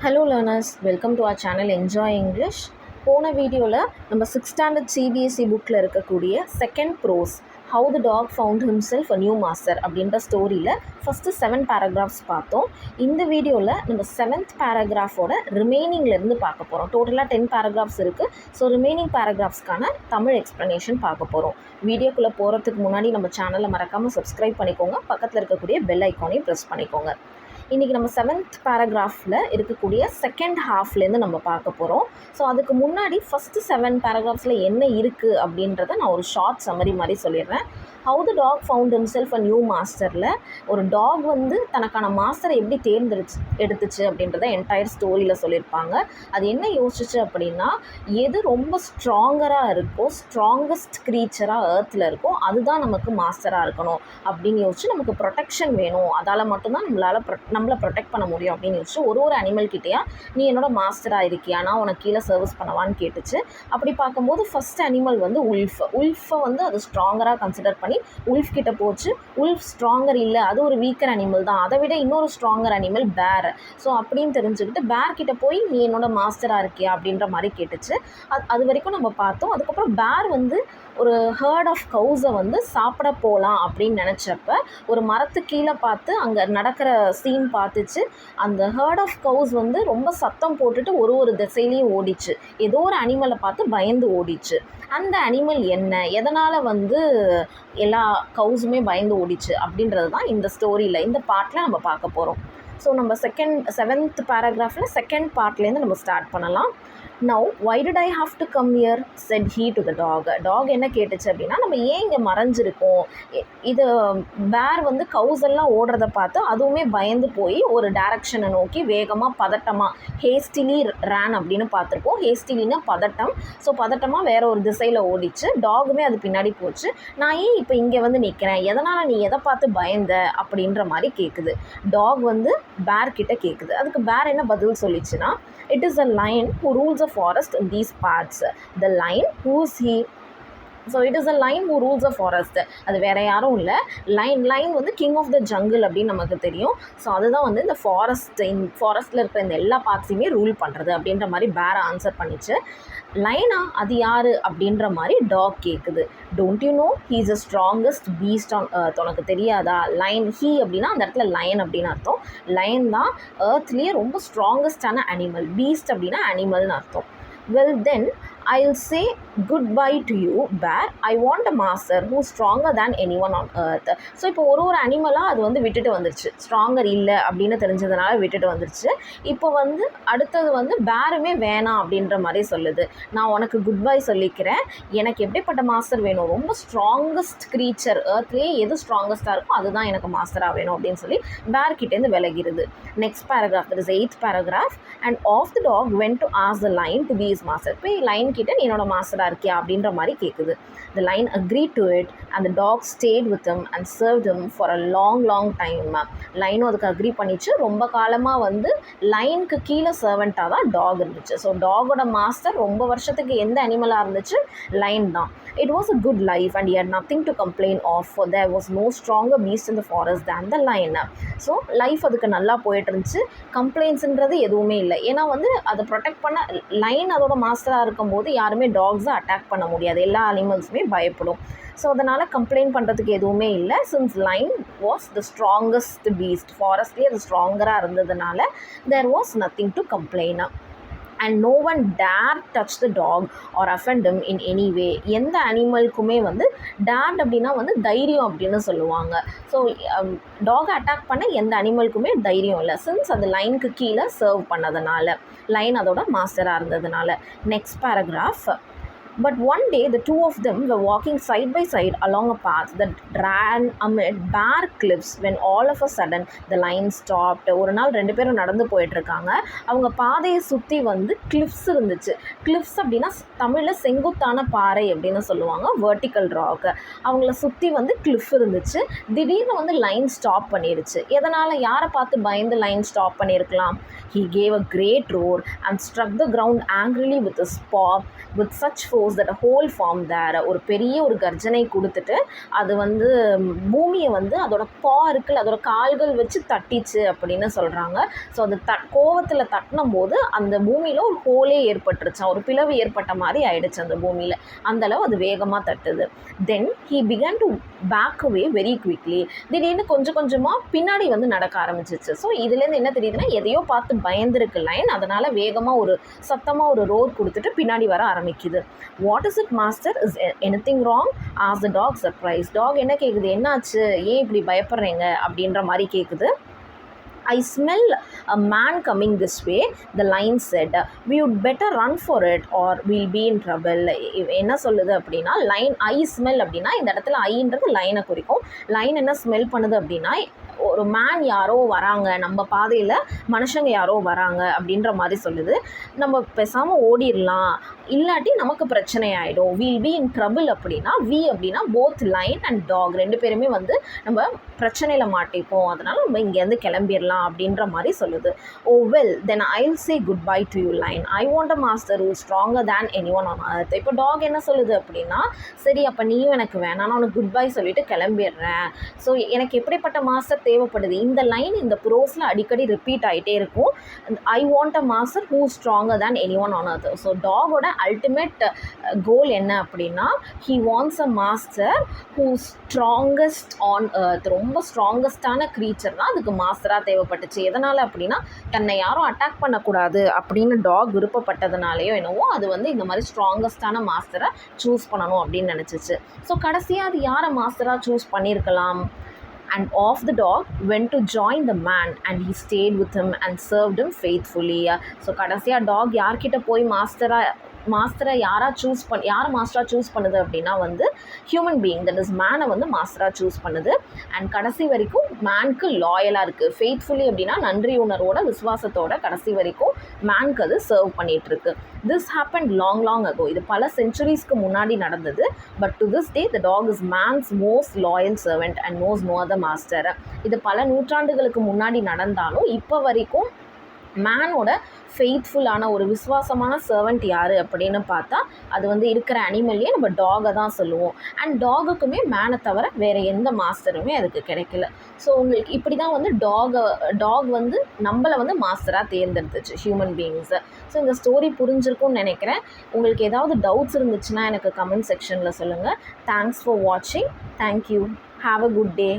Hello learners, welcome to our channel Enjoy English. போன வீடியோவில் நம்ம 6th ஸ்டாண்டர்ட் சிபிஎஸ்சி புக்கில் இருக்கக்கூடிய second prose how the dog found himself a new master அப்படின்ற ஸ்டோரியில் ஃபஸ்ட்டு 7 பேராகிராஃப்ஸ் பார்த்தோம். இந்த வீடியோவில் நம்ம 7th பேராகிராஃபோட ரிமைனிங்லேருந்து பார்க்க போகிறோம். டோட்டலாக 10 பேராகிராஃப்ஸ் இருக்குது. ஸோ ரிமைனிங் பேராகிராஃப்ஸ்க்கான தமிழ் எக்ஸ்ப்ளனேஷன் பார்க்க போகிறோம். வீடியோக்குள்ளே போகிறதுக்கு முன்னாடி நம்ம சேனலை மறக்காமல் சப்ஸ்கிரைப் பண்ணிக்கோங்க. பக்கத்தில் இருக்கக்கூடிய பெல் ஐக்கானையும் ப்ரெஸ் பண்ணிக்கோங்க. இன்றைக்கி நம்ம 7th பேராகிராஃபில் இருக்கக்கூடிய செகண்ட் ஹாஃப்லேருந்து நம்ம பார்க்க போகிறோம். ஸோ அதுக்கு முன்னாடி ஃபஸ்ட்டு 7 பேராகிராஃப்ஸில் என்ன இருக்குது அப்படின்றத நான் ஒரு ஷார்ட் சம்மரி மாதிரி சொல்லிடுறேன். How the dog found himself a new மாஸ்டரில் ஒரு டாக் வந்து தனக்கான மாஸ்டரை எப்படி எடுத்துச்சு அப்படின்றத என்டையர் ஸ்டோரியில் சொல்லியிருப்பாங்க. அது என்ன யோசிச்சு அப்படின்னா, எது ரொம்ப ஸ்ட்ராங்கராக இருக்கோ, ஸ்ட்ராங்கஸ்ட் க்ரீச்சராக ஏர்த்தில் இருக்கோ அதுதான் நமக்கு மாஸ்டராக இருக்கணும் அப்படின்னு யோசிச்சு, நமக்கு ப்ரொடெக்ஷன் வேணும், அதால் மட்டும்தான் நம்மளை ப்ரொடெக்ட் பண்ண முடியும் அப்படின்னு யோசிச்சு ஒரு அனிமல் கிட்டேயா நீ என்னோட மாஸ்டராக இருக்கியா, நான் உனக்கு கீழே சர்வீஸ் பண்ணவான்னு கேட்டுச்சு. அப்படி பார்க்கும்போது ஃபஸ்ட் அனிமல் வந்து உல்ஃபை வந்து அது ஸ்ட்ராங்கராக கன்சிடர் பண்ணி உல்ஃப் கிட்ட போச்சு. உல்ஃப் ஸ்ட்ராங்கர் இல்லை, அது ஒரு வீக்கர் அனிமல் தான், அதை விட இன்னொரு ஸ்ட்ராங்கர் அனிமல் பேர். ஸோ அப்படின்னு தெரிஞ்சுக்கிட்டு பேர் கிட்ட போய் நீ என்னோட மாஸ்டராக இருக்கியா அப்படின்ற மாதிரி கேட்டுச்சு. அது வரைக்கும் நம்ம பார்த்தோம். அதுக்கப்புறம் பேர் வந்து ஒரு ஹர்ட் ஆஃப் கவுஸை வந்து சாப்பிட போகலாம் அப்படின்னு நினச்சப்ப ஒரு மரத்து கீழே பார்த்து அங்கே நடக்கிற சீன் பார்த்துச்சு. அந்த ஹர்ட் ஆஃப் கவுஸ் வந்து ரொம்ப சத்தம் போட்டுட்டு ஒரு திசையிலையும் ஓடிச்சு. ஏதோ ஒரு அனிமலை பார்த்து பயந்து ஓடிச்சு. அந்த அனிமல் என்ன, எதனால் வந்து எல்லா கவுஸுமே பயந்து ஓடிச்சு அப்படின்றது தான் இந்த ஸ்டோரியில், இந்த பார்ட்டில் நம்ம பார்க்க போகிறோம். ஸோ நம்ம 7th பேராகிராஃபில் செகண்ட் பார்ட்லேருந்து நம்ம ஸ்டார்ட் பண்ணலாம். Now, why did I have to come here? said he to the dog. Dog என்ன கேட்டுச்சு அப்படின்னா, நம்ம ஏன் இங்கே மறைஞ்சிருக்கோம், இது பேர் வந்து கவுஸ் எல்லாம் ஓடுறத பார்த்து அதுவுமே பயந்து போய் ஒரு டைரக்ஷனை நோக்கி வேகமாக பதட்டமாக ஹேஸ்டிலி ரேன் அப்படின்னு பார்த்துருக்கோம். ஹேஸ்டிலின்னா பதட்டம். ஸோ பதட்டமாக வேற ஒரு திசையில் ஓடிச்சு. டாகுமே அது பின்னாடி போச்சு. நான் ஏன் இப்போ இங்கே வந்து நிற்கிறேன், எதனால் நீ எதை பார்த்து பயந்த அப்படின்ற மாதிரி கேட்குது. டாக் வந்து பேர் கிட்ட கேட்குது. அதுக்கு பேர் என்ன பதில் சொல்லிச்சுன்னா, it is a lion who rules a forest in these parts. The lion, who's he? So it is a line who rules a forest. அது வேறு யாரும் இல்லை, லைன் வந்து கிங் ஆஃப் த ஜங்கிள் அப்படின்னு நமக்கு தெரியும். ஸோ அதுதான் வந்து இந்த ஃபாரஸ்ட்டில் இருக்கிற இந்த எல்லா பார்ட்ஸையுமே ரூல் பண்ணுறது அப்படின்ற மாதிரி பேர் ஆன்சர் பண்ணிச்சு. லைனா அது யார் அப்படின்ற மாதிரி டாக் கேட்குது. Don't you know he is the strongest Beast on earth. உனக்கு தெரியாதா? லைன் ஹீ அப்படின்னா அந்த இடத்துல லைன் அப்படின்னு அர்த்தம். லைன் தான் எர்த்லேயே ரொம்ப ஸ்ட்ராங்கஸ்டான அனிமல். பீஸ்ட் அப்படின்னா அனிமல்னு அர்த்தம். Well then, I'll say goodbye to you, bear. I want a master who's stronger than anyone on earth. So இப்போ ஒரு அனிமலாக அது வந்து விட்டுட்டு வந்துருச்சு. ஸ்ட்ராங்கர் இல்லை அப்படின்னு தெரிஞ்சதுனால விட்டுட்டு வந்துருச்சு. இப்போ வந்து அடுத்தது வந்து பேருமே வேணாம் அப்படின்ற மாதிரி சொல்லுது. நான் உனக்கு குட் பை சொல்லிக்கிறேன், எனக்கு எப்படிப்பட்ட மாஸ்டர் வேணும், ரொம்ப ஸ்ட்ராங்கஸ்ட் க்ரீச்சர், எர்த்லேயே எது ஸ்ட்ராங்கஸ்ட்டாக இருக்கோ அதுதான் எனக்கு மாஸ்டராக வேணும் அப்படின்னு சொல்லி பேர் கிட்டேருந்து விலகிடுது. Next paragraph, that is 8th paragraph. And off the dog went to ask the lion to be his master. போய் லைன் கிட்ட நீ என்னோட மாஸ்டராக இருக்கியா அப்படின்ற மாதிரி கேட்குது. The lion agreed to it and the dog stayed with him and served him for a long time. லைனும் அதுக்கு அக்ரி பண்ணிச்சு. ரொம்ப காலமாக வந்து லைனுக்கு கீழே சர்வெண்ட்டாக தான் டாக் இருந்துச்சு. ஸோ டாகோட மாஸ்டர் ரொம்ப வருஷத்துக்கு எந்த அனிமலாக இருந்துச்சு? லைன் தான். It was a good life and he had nothing to complain of, for there was no stronger beast in the forest than the lion. So life அதுக்கு நல்லா போயிட்டு இருந்துச்சு. கம்ப்ளைண்ட்ஸுன்றது எதுவுமே இல்லை. ஏன்னா வந்து அதை ப்ரொடெக்ட் பண்ண லைன் அதோட மாஸ்டராக இருக்கும்போது யாருமே டாக்ஸை அட்டாக் பண்ண முடியாது, எல்லா அனிமல்ஸுமே பயப்படும். ஸோ அதனால் கம்ப்ளைண்ட் பண்ணுறதுக்கு எதுவுமே இல்லை. Since lion was the strongest beast, ஃபாரஸ்ட்லேயே அது ஸ்ட்ராங்கராக இருந்ததுனால there was nothing to complain. And no one dare touch the dog or offend him in any way. எந்த அனிமலுக்குமே வந்து டேர்ட் அப்படின்னா வந்து தைரியம் அப்படின்னு சொல்லுவாங்க. ஸோ டாகை அட்டாக் பண்ண எந்த அனிமலுக்குமே தைரியம் இல்லை, சின்ஸ் அது லைனுக்கு கீழே சர்வ் பண்ணதுனால, லைன் அதோட மாஸ்டராக இருந்ததுனால. Next paragraph. But one day the two of them were walking side by side along a path that ran amid bare cliffs when all of a sudden the lion stopped. ஒரு நாள் 2 பேரும் நடந்து போயிட்டுருக்காங்க. அவங்க பாதையை சுற்றி வந்து கிளிஃப்ஸ் இருந்துச்சு. கிளிஃப்ஸ் அப்படின்னா தமிழில் செங்குத்தான பாறை அப்படின்னு சொல்லுவாங்க, வெர்டிக்கல் ராக். அவங்கள சுற்றி வந்து கிளிஃப் இருந்துச்சு. திடீர்னு வந்து லைன் ஸ்டாப் பண்ணிடுச்சு. எதனால், யாரை பார்த்து பயந்து லைன் ஸ்டாப் பண்ணியிருக்கலாம்? He gave a great roar and struck the ground angrily with his paw with such force rose that hole form there. ஒரு பெரிய ஒரு கர்ஜனை கொடுத்துட்டு அது வந்து பூமியை வந்து அதோட பா இருக்குல்ல, அதோட கால்கள் வச்சு தட்டிச்சு அப்படின்னு சொல்கிறாங்க. ஸோ அது கோவத்தில் தட்டினும் போது அந்த பூமியில் ஒரு ஹோலே ஏற்பட்டுருச்சான், ஒரு பிளவு ஏற்பட்ட மாதிரி ஆயிடுச்சு அந்த பூமியில். அந்தளவு அது வேகமாக தட்டுது. Then he began to back away very quickly. திடீர்னு கொஞ்சம் கொஞ்சமாக பின்னாடி வந்து நடக்க ஆரம்பிச்சிச்சு. ஸோ இதுலேருந்து என்ன தெரியுதுன்னா, எதையோ பார்த்து பயந்துருக்கு லைன், அதனால் வேகமாக ஒரு சத்தமாக ஒரு ரோர் கொடுத்துட்டு பின்னாடி வர ஆரம்பிக்குது. What is it master, is anything wrong as the dog surprise. Dog என்ன கேட்குது, என்னாச்சு, ஏன் இப்படி பயப்படுறீங்க அப்படின்ற மாதிரி கேட்குது. I smell a man coming this way, the lion said. We would better run for it or we'll be in trouble. என்ன சொல்லுது அப்படின்னா, லைன் ஐ ஸ்மெல் அப்படின்னா இந்த இடத்துல ஐன்றது லைனை குறிக்கும். லைன் என்ன ஸ்மெல் பண்ணுது அப்படின்னா, ஒரு மேன் யாரோ வராங்க, நம்ம பாதையில் மனுஷங்க யாரோ வராங்க அப்படின்ற மாதிரி சொல்லுது. நம்ம பேசாமல் ஓடிடலாம், இல்லாட்டி நமக்கு பிரச்சனை ஆகிடும். வீல் பி இன் ட்ரபிள் அப்படின்னா, வி அப்படின்னா போத் லைன் அண்ட் டாக் ரெண்டு பேருமே வந்து நம்ம பிரச்சனையில் மாட்டிப்போம், அதனால் நம்ம இங்கேருந்து கிளம்பிடலாம் அப்படின்ற மாதிரி சொல்லுது. ஓ well then Jal say good bye to you line. I want a master who stronger than any one on அர்த். இப்போ டாக் என்ன சொல்லுது அப்படின்னா, சரி அப்போ நீயும் எனக்கு வேணாம், நான் உனக்கு குட் பை சொல்லிட்டு கிளம்பிடுறேன். ஸோ எனக்கு எப்படிப்பட்ட மாஸ்டர் தேவைப்படுது, இந்த லைன் இந்த ப்ரோஸில் அடிக்கடி ரிப்பீட் ஆகிட்டே இருக்கும். I want a master who stronger than any one on earth. So டாகோட அல்டிமேட் கோல் என்ன அப்படின்னா, he wants a master who strongest on earth. ரொம்ப ஸ்ட்ராங்கஸ்டான க்ரீச்சர் தான் அதுக்கு மாஸ்டராக தேவைப்பட்டுச்சு. எதனால் அப்படின்னா, தன்னை யாரும் அட்டாக் பண்ணக்கூடாது அப்படின்னு டாக் விருப்பப்பட்டதுனாலேயோ என்னவோ அது வந்து இந்த மாதிரி ஸ்ட்ராங்கஸ்டான மாஸ்டரை சூஸ் பண்ணணும் அப்படின்னு நினச்சிச்சு. ஸோ கடைசியாக அது யாரை மாஸ்டராக சூஸ் பண்ணியிருக்கலாம். And off the dog went to join the man and he stayed with him and served him faithfully. So கடைசியாக டாக் யார்கிட்ட போய் மாஸ்டரை யார் மாஸ்டராக சூஸ் பண்ணுது அப்படின்னா வந்து ஹியூமன் பீயிங், தட் இஸ் மேனை வந்து மாஸ்டராக சூஸ் பண்ணுது. அண்ட் கடைசி வரைக்கும் மேனுக்கு லாயலாக இருக்குது. ஃபெய்த்ஃபுல்லி அப்படின்னா நன்றி உணர்வோட விசுவாசத்தோட கடைசி வரைக்கும் மேனுக்கு அது சர்வ் பண்ணிகிட்ருக்கு. This happen long ago. இது பல சென்ச்சுரிஸ்க்கு முன்னாடி நடந்தது. But to this day the dog is man's most loyal servant and knows no other master. இது பல நூற்றாண்டுகளுக்கு முன்னாடி நடந்தாலும் இப்போ வரைக்கும் மேனோட ஃபெய்த்ஃபுல்லான ஒரு விசுவாசமான சர்வெண்ட் யார் அப்படின்னு பார்த்தா அது வந்து இருக்கிற அனிமல்லையே நம்ம டாகை தான் சொல்லுவோம். அண்ட் டாகுக்குமே மேனை தவிர வேறு எந்த மாஸ்டருமே அதுக்கு கிடைக்கல. ஸோ உங்களுக்கு இப்படி தான் வந்து டாக் வந்து நம்மளை வந்து மாஸ்டராக தேர்ந்தெடுத்துச்சு, ஹியூமன் பீயிங்ஸை. ஸோ இந்த ஸ்டோரி புரிஞ்சிருக்கும்னு நினைக்கிறேன். உங்களுக்கு ஏதாவது டவுட்ஸ் இருந்துச்சுன்னா எனக்கு கமெண்ட் செக்ஷனில் சொல்லுங்கள். தேங்க்ஸ் ஃபார் வாட்சிங். Thank you. Have a good day.